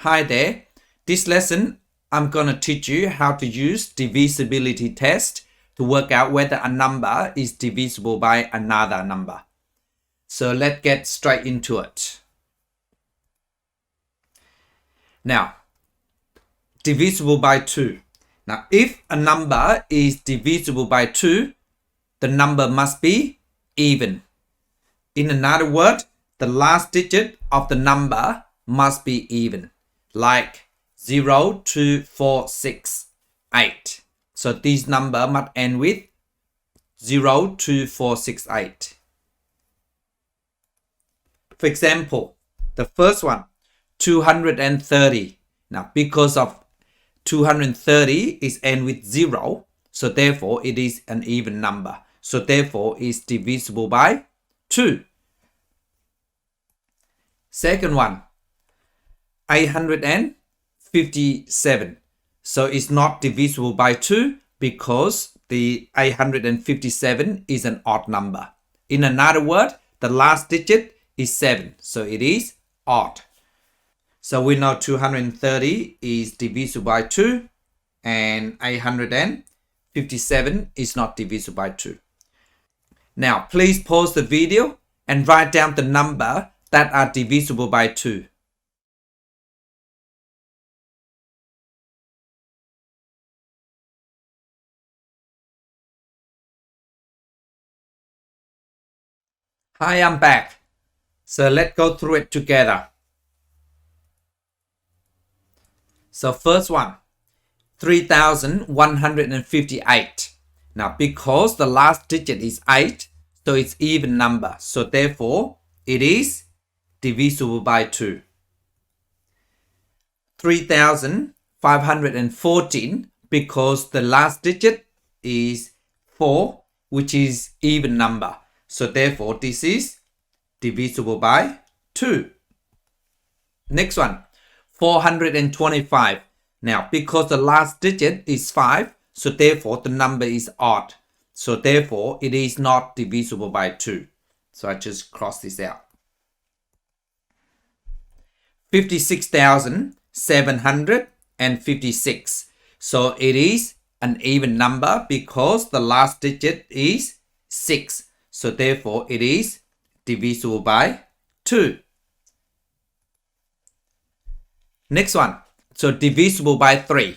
Hi there. This lesson, I'm going to teach you how to use divisibility test to work out whether a number is divisible by another number. So let's get straight into it. Now, divisible by 2. Now, if a number is divisible by 2, the number must be even. In another word, the last digit of the number must be even, like 0, 2, 4, 6, 8. So this number must end with 0, 2, 4, 6, 8. For example, the first one, 230. Now, because of 230 is end with 0, so therefore it is an even number. So therefore it's divisible by 2. Second one, 857. So it's not divisible by 2 because the 857 is an odd number. In another word, the last digit is 7. So it is odd. So we know 230 is divisible by 2 and 857 is not divisible by 2. Now, please pause the video and write down the number that are divisible by 2. Hi, I'm back. So let's go through it together. So first one, 3,158. Now, because the last digit is 8, so it's even number. So therefore, it is divisible by 2. 3,514, because the last digit is 4, which is even number. So therefore, this is divisible by 2. Next one, 425. Now, because the last digit is 5, so therefore the number is odd. So therefore, it is not divisible by 2. So I just cross this out. 56,756. So it is an even number because the last digit is 6. So therefore, it is divisible by 2. Next one. So divisible by 3.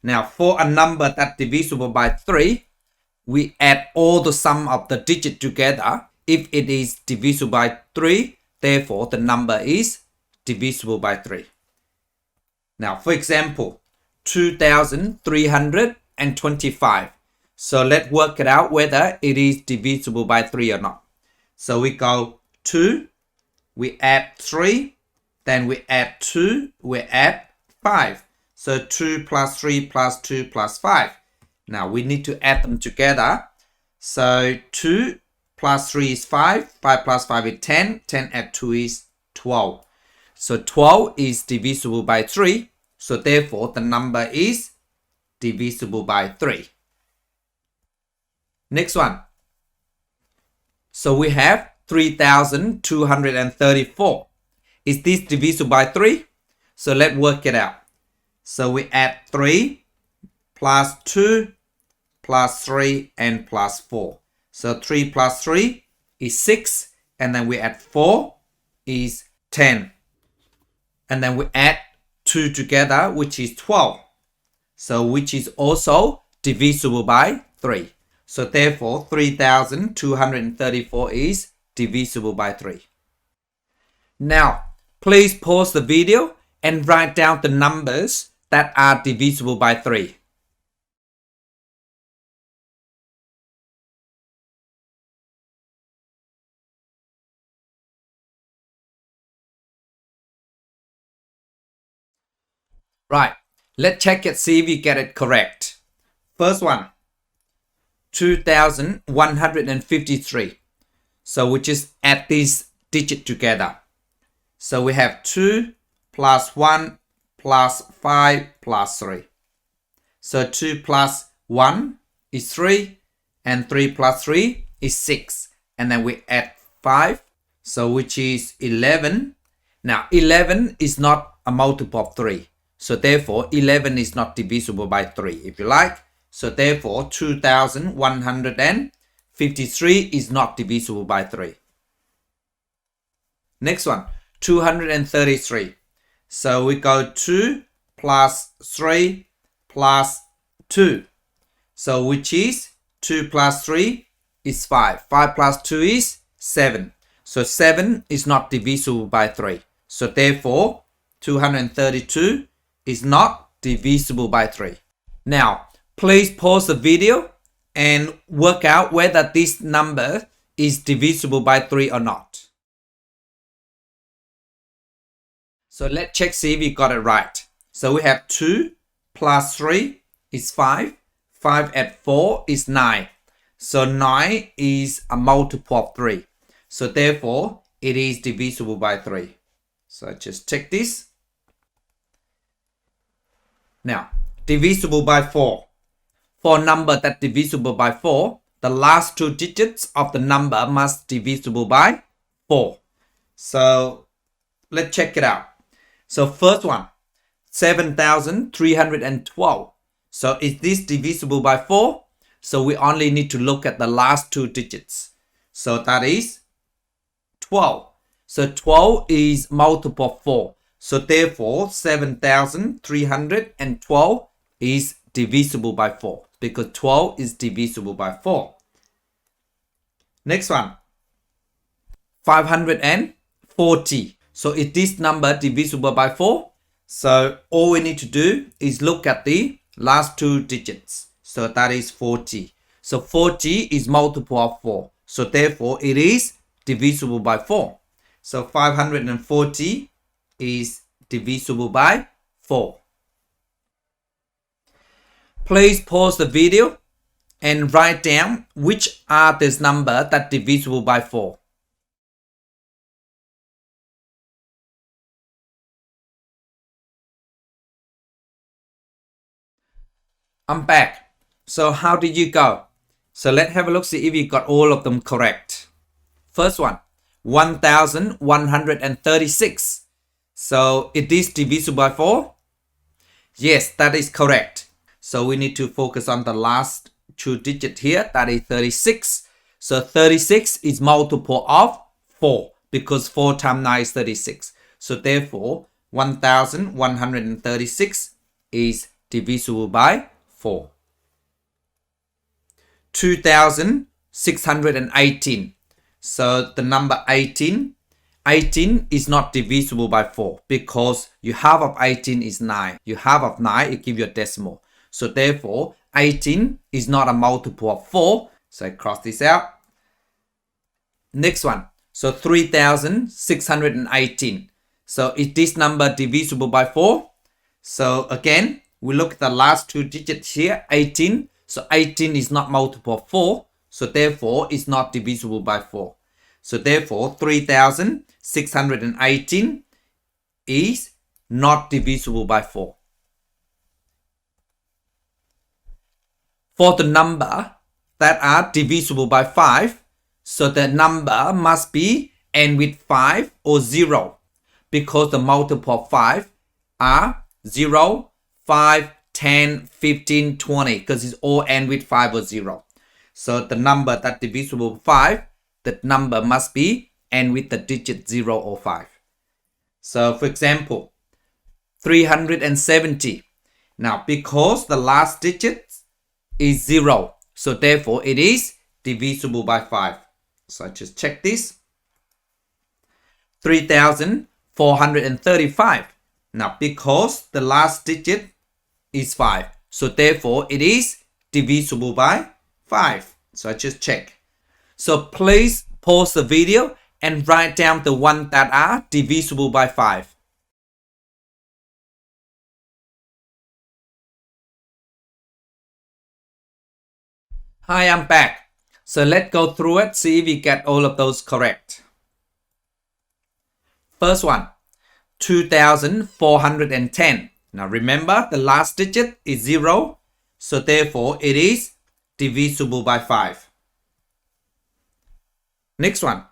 Now, for a number that's divisible by 3, we add all the sum of the digit together. If it is divisible by 3, therefore the number is divisible by 3. Now, for example, 2,325. So let's work it out whether it is divisible by 3 or not. So we go 2, we add 3, then we add 2, we add 5. So 2 plus 3 plus 2 plus 5. Now we need to add them together. So 2 plus 3 is 5, 5 plus 5 is 10, 10 add 2 is 12. So 12 is divisible by 3. So therefore the number is divisible by 3. Next one. So we have 3,234. Is this divisible by 3? So let's work it out. So we add 3 plus 2 plus 3 and plus 4. So 3 plus 3 is 6. And then we add 4 is 10. And then we add 2 together, which is 12. So which is also divisible by 3. So therefore 3,234 is divisible by 3. Now, please pause the video and write down the numbers that are divisible by 3. Right, let's check it, see if you get it correct. First one, 2,153. So we just add these digits together. So we have 2 plus 1 plus 5 plus 3. So 2 plus 1 is 3 and 3 plus 3 is 6. And then we add 5, so which is 11. Now 11 is not a multiple of 3. So therefore 11 is not divisible by 3 if you like. So therefore 2153 is not divisible by 3. Next one, 233. So we go 2 plus 3 plus 2. So which is 2 plus 3 is 5. 5 plus 2 is 7. So 7 is not divisible by 3. So therefore 232 is not divisible by 3. Now, please pause the video and work out whether this number is divisible by 3 or not. So let's check, see if you got it right. So we have 2 plus 3 is 5. 5 add 4 is 9. So 9 is a multiple of 3. So therefore, it is divisible by 3. So just check this. Now, divisible by 4. For a number that's divisible by 4, the last 2 digits of the number must be divisible by 4. So let's check it out. So first one, 7,312. So is this divisible by 4? So we only need to look at the last 2 digits. So that is 12. So 12 is multiple of 4. So therefore 7,312 is divisible by 4 because 12 is divisible by 4. Next one, 540. So is this number divisible by 4? So all we need to do is look at the last 2 digits. So that is 40. So 40 is multiple of 4. So therefore it is divisible by 4. So 540 is divisible by 4. Please pause the video and write down which are these numbers that divisible by 4. I'm back. So how did you go? So let's have a look, see if you got all of them correct. First one, 1,136. So is this divisible by 4? Yes, that is correct. So we need to focus on the last 2 digits here. That is 36. So 36 is multiple of 4 because 4 times 9 is 36. So therefore 1,136 is divisible by 4. 2,618. So the number 18 is not divisible by 4 because you half of 18 is 9. You half of 9, it gives you a decimal. So therefore, 18 is not a multiple of 4. So I cross this out. Next one. So 3,618. So is this number divisible by 4? So again, we look at the last 2 digits here, 18. So 18 is not multiple of 4. So therefore, it's not divisible by 4. So therefore, 3,618 is not divisible by 4. For the number that are divisible by 5, so the number must be end with 5 or 0 because the multiple of 5 are 0, 5, 10, 15, 20 because it's all end with 5 or 0. So the number that divisible by 5, that number must be end with the digit 0 or 5. So for example, 370. Now because the last digit is 0, so therefore it is divisible by 5. So I just check this. 3,435. Now because the last digit is 5, so therefore it is divisible by 5. So I just check. So please pause the video and write down the ones that are divisible by 5. Hi, I'm back. So let's go through it, see if we get all of those correct. First one, 2,410. Now remember, the last digit is 0, so therefore it is divisible by 5. Next one,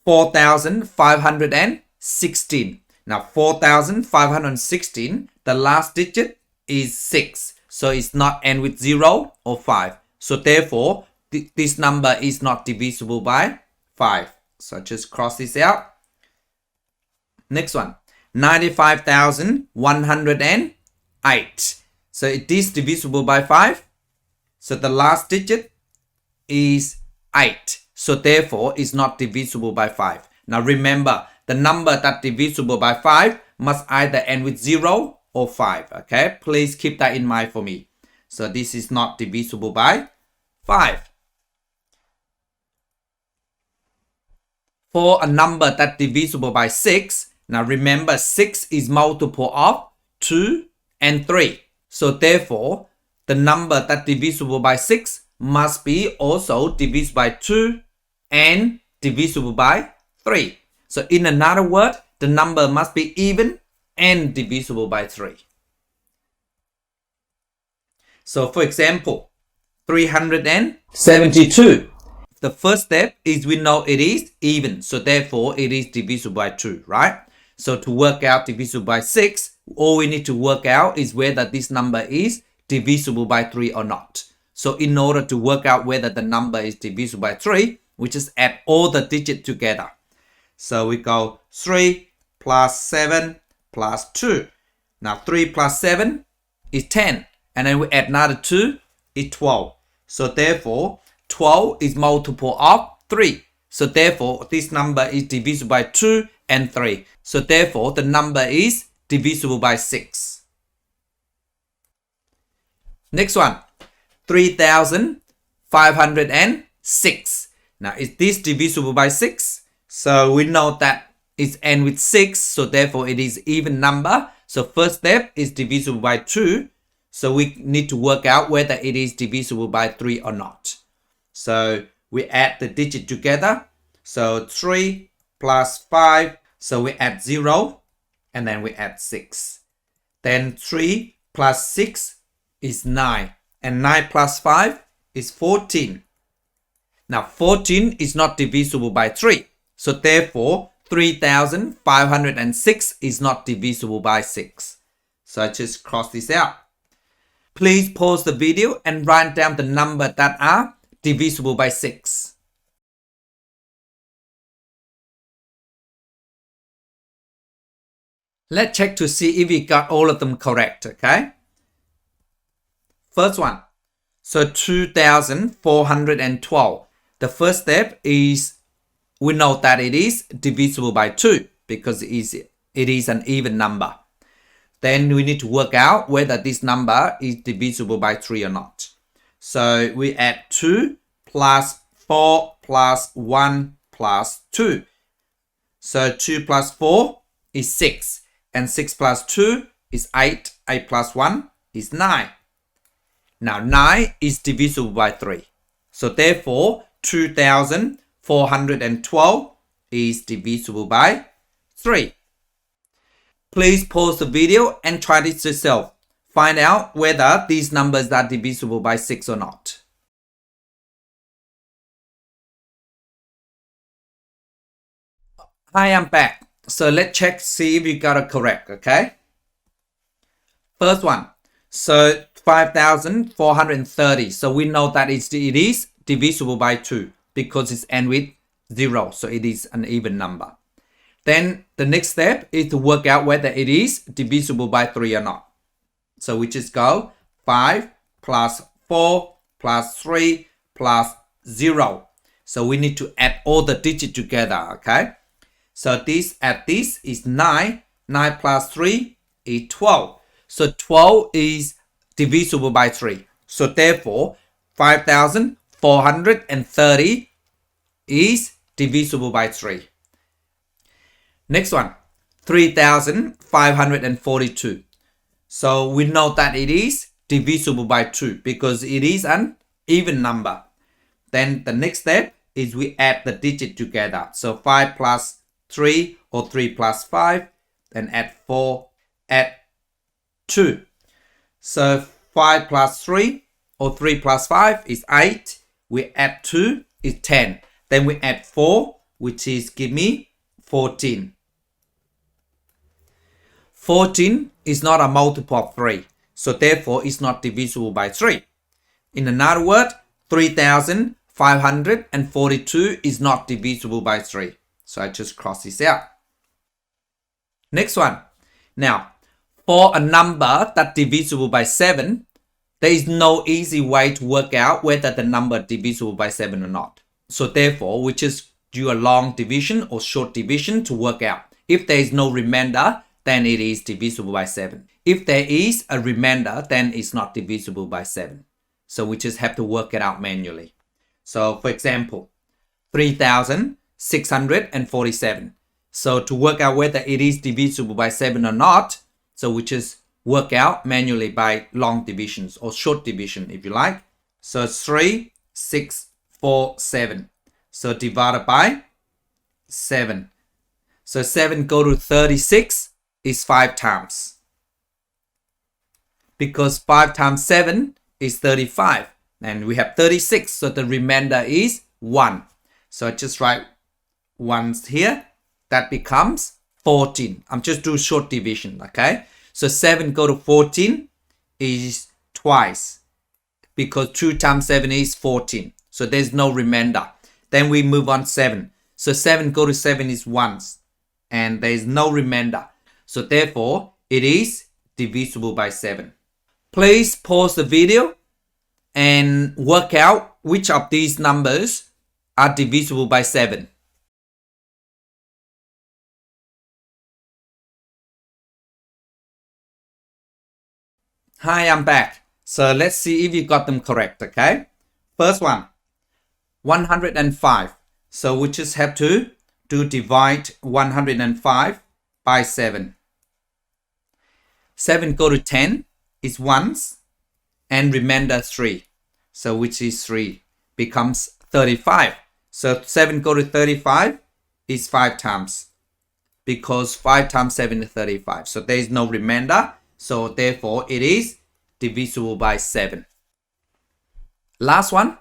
4,516. Now 4,516, the last digit is 6. So it's not end with 0 or 5. So therefore, this number is not divisible by 5. So just cross this out. Next one, 95,108. So it is divisible by 5. So the last digit is 8. So therefore, it's not divisible by 5. Now remember, the number that's divisible by 5 must either end with 0 or 5. Okay, please keep that in mind for me. So this is not divisible by 5. For a number that's divisible by 6, now remember 6 is multiple of 2 and 3. So therefore, the number that's divisible by 6 must be also divisible by 2 and divisible by 3. So in another word, the number must be even and divisible by 3. So for example, 372. The first step is we know it is even, so therefore it is divisible by 2, right? So to work out divisible by 6, all we need to work out is whether this number is divisible by 3 or not. So in order to work out whether the number is divisible by 3, we just add all the digits together. So we go 3 plus 7 plus 2. Now 3 plus 7 is 10. And then we add another 2 is 12. So therefore, 12 is multiple of 3. So therefore, this number is divisible by 2 and 3. So therefore, the number is divisible by 6. Next one, 3,506. Now, is this divisible by 6? So we know that it's end with 6. So therefore, it is even number. So first step is divisible by 2. So we need to work out whether it is divisible by 3 or not. So we add the digit together. So 3 plus 5. So we add 0 and then we add 6. Then 3 plus 6 is 9. And 9 plus 5 is 14. Now 14 is not divisible by 3. So therefore 3,506 is not divisible by 6. So I just cross this out. Please pause the video and write down the number that are divisible by 6. Let's check to see if we got all of them correct, okay? First one. So 2,412. The first step is we know that it is divisible by 2 because it is an even number. Then we need to work out whether this number is divisible by 3 or not. So we add 2 plus 4 plus 1 plus 2. So 2 plus 4 is 6. And 6 plus 2 is 8. 8 plus 1 is 9. Now 9 is divisible by 3. So therefore 2,412 is divisible by 3. Please pause the video and try this yourself. Find out whether these numbers are divisible by 6 or not. Hi, I'm back. So let's check, see if you got it correct, okay? First one. So 5,430. So we know that it is divisible by 2 because it's end with 0. So it is an even number. Then the next step is to work out whether it is divisible by 3 or not. So we just go 5 plus 4 plus 3 plus 0. So we need to add all the digits together, okay? So this is 9. 9 plus 3 is 12. So 12 is divisible by 3. So therefore, 5,430 is divisible by 3. Next one, 3,542. So we know that it is divisible by 2 because it is an even number. Then the next step is we add the digit together. So 5 plus 3 or 3 plus 5, then add 4, add 2. So 5 plus 3 or 3 plus 5 is 8. We add 2 is 10. Then we add 4, which is give me 14. 14 is not a multiple of 3. So therefore, it's not divisible by 3. In another word, 3,542 is not divisible by 3. So I just cross this out. Next one. Now, for a number that's divisible by 7, there is no easy way to work out whether the number is divisible by 7 or not. So therefore, we just do a long division or short division to work out. If there is no remainder, then it is divisible by 7. If there is a remainder, then it's not divisible by 7. So we just have to work it out manually. So for example, 3,647. So to work out whether it is divisible by 7 or not, so we just work out manually by long divisions or short division if you like. So it's 3, 6, 4, 7. So divided by 7. So 7 go to 36 is 5 times. Because 5 times 7 is 35. And we have 36. So the remainder is 1. So I just write 1 here. That becomes 14. I'm just doing short division, okay? So 7 go to 14 is twice. Because 2 times 7 is 14. So there's no remainder. Then we move on 7. So 7 go to 7 is once. And there is no remainder. So therefore, it is divisible by 7. Please pause the video and work out which of these numbers are divisible by 7. Hi, I'm back. So let's see if you got them correct, okay? First one, 105. So we just have to divide 105 by 7. 7 go to 10 is once and remainder 3. So which is 3 becomes 35. So 7 go to 35 is 5 times. Because 5 times 7 is 35. So there is no remainder. So therefore it is divisible by 7. Last one,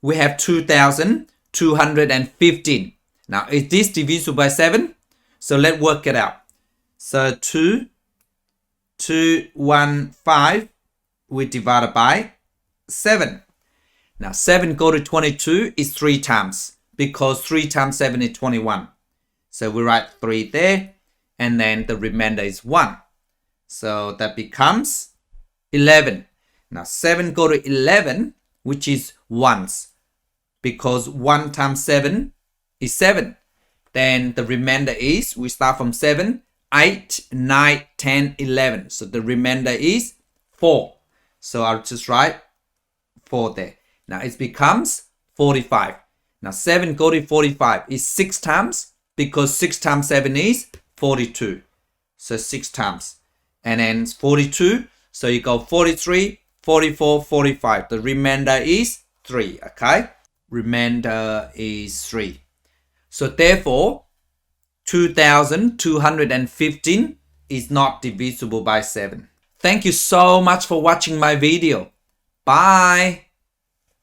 we have 2,215. Now is this divisible by 7? So let's work it out. So 2,215 we divided by 7. Now 7 go to 22 is 3 times. Because 3 times 7 is 21. So we write 3 there. And then the remainder is 1. So that becomes 11. Now 7 go to 11, which is once. Because 1 times 7 is 7. Then the remainder is, we start from 7, 8, 9, 10, 11. So the remainder is 4. So I'll just write 4 there. Now it becomes 45. Now 7 go to 45 is 6 times. Because 6 times 7 is 42. So 6 times. And then 42. So you go 43, 44, 45. The remainder is 3. Okay. Remainder is 3. So therefore, 2,215 is not divisible by 7. Thank you so much for watching my video. Bye.